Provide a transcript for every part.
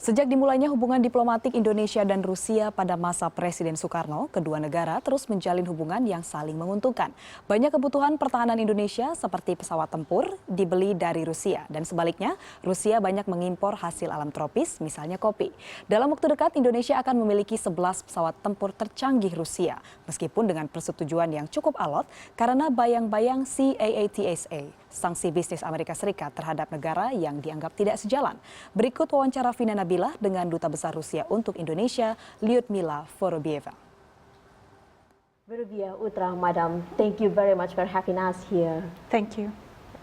Sejak dimulainya hubungan diplomatik Indonesia dan Rusia pada masa Presiden Soekarno, kedua negara terus menjalin hubungan yang saling menguntungkan. Banyak kebutuhan pertahanan Indonesia seperti pesawat tempur dibeli dari Rusia dan sebaliknya Rusia banyak mengimpor hasil alam tropis, misalnya kopi. Dalam waktu dekat Indonesia akan memiliki 11 pesawat tempur tercanggih Rusia, meskipun dengan persetujuan yang cukup alot karena bayang-bayang CAATSA, sanksi bisnis Amerika Serikat terhadap negara yang dianggap tidak sejalan. Berikut wawancara Fina Nabilah dengan duta besar Rusia untuk Indonesia, Lyudmila Vorobyeva. Madam, thank you very much for having us here. Thank you.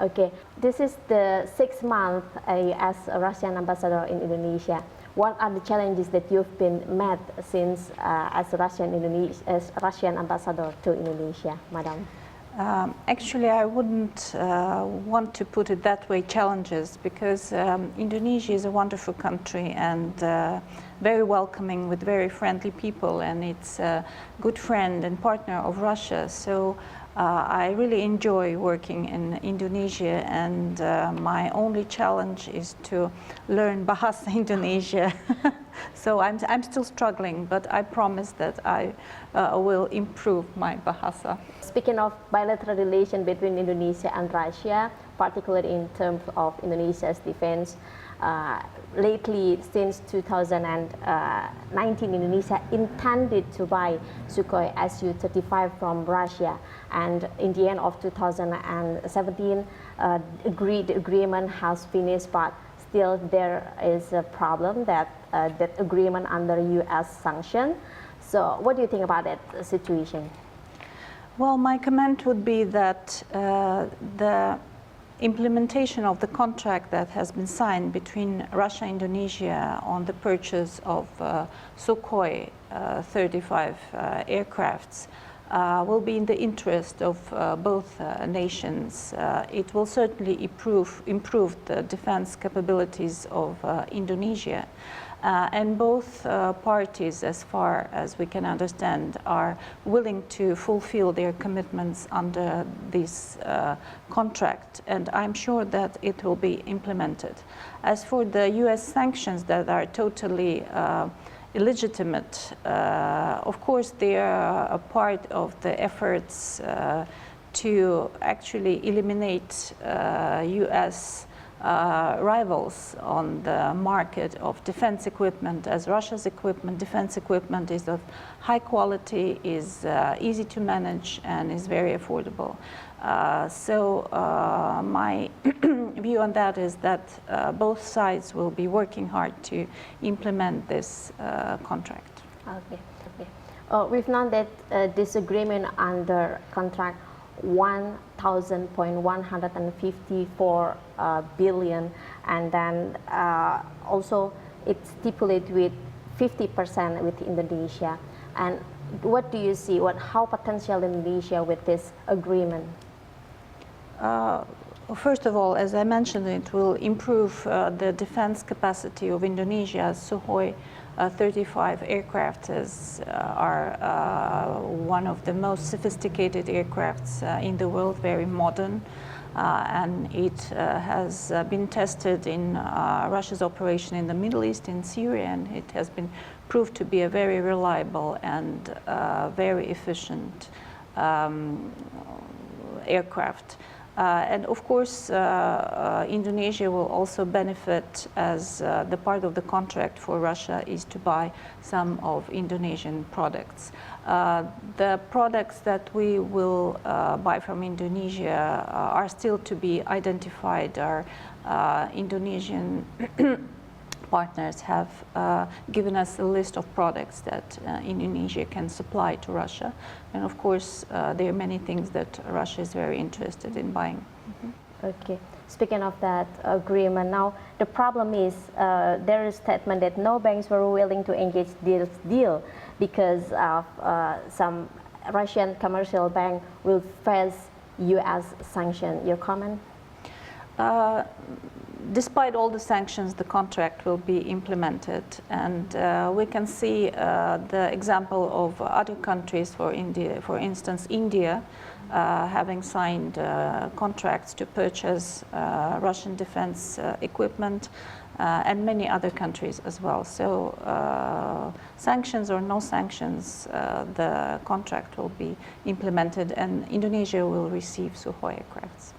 Okay, this is the 6th month as a Russian ambassador in Indonesia. What are the challenges that you've been met since as a Russian ambassador to Indonesia, Madam? Actually, I wouldn't want to put it that way, challenges, because Indonesia is a wonderful country and very welcoming with very friendly people, and it's a good friend and partner of Russia. So I really enjoy working in Indonesia, and my only challenge is to learn Bahasa Indonesia. So I'm still struggling, but I promise that I will improve my Bahasa. Speaking of bilateral relation between Indonesia and Russia, particularly in terms of Indonesia's defense, lately, since 2019, Indonesia intended to buy Sukhoi Su-35 from Russia, and in the end of 2017, the agreement has finished, but still there is a problem that that agreement under U.S. sanction. So what do you think about that situation? Well, my comment would be that the implementation of the contract that has been signed between Russia and Indonesia on the purchase of Sukhoi 35 aircrafts will be in the interest of both nations. It will certainly improve the defense capabilities of Indonesia. And both parties, as far as we can understand, are willing to fulfill their commitments under this contract, and I'm sure that it will be implemented. As for the US sanctions that are totally illegitimate, of course they are a part of the efforts to actually eliminate US rivals on the market of defense equipment, as Russia's defense equipment is of high quality, is easy to manage, and is very affordable. So my view on that is that both sides will be working hard to implement this contract. Okay. We've known that this agreement under contract 1,154 billion, and then also it stipulated with 50% with Indonesia. And what do you see? How potential Indonesia with this agreement? First of all, as I mentioned, it will improve the defense capacity of Indonesia. Sukhoi 35 aircraft are one of the most sophisticated aircrafts in the world, very modern, and it has been tested in Russia's operation in the Middle East, in Syria, and it has been proved to be a very reliable and very efficient aircraft. And of course, Indonesia will also benefit, as the part of the contract for Russia is to buy some of Indonesian products. The products that we will buy from Indonesia are still to be identified. Our Indonesian partners have given us a list of products that Indonesia can supply to Russia. And of course, there are many things that Russia is very interested in buying. Okay. Speaking of that agreement, now the problem is there is a statement that no banks were willing to engage this deal because of some Russian commercial bank will face U.S. sanction. Your comment? Despite all the sanctions, the contract will be implemented, and we can see the example of other countries, for instance, India, having signed contracts to purchase Russian defense equipment. and many other countries as well. So sanctions or no sanctions, the contract will be implemented and Indonesia will receive Sukhoi aircrafts.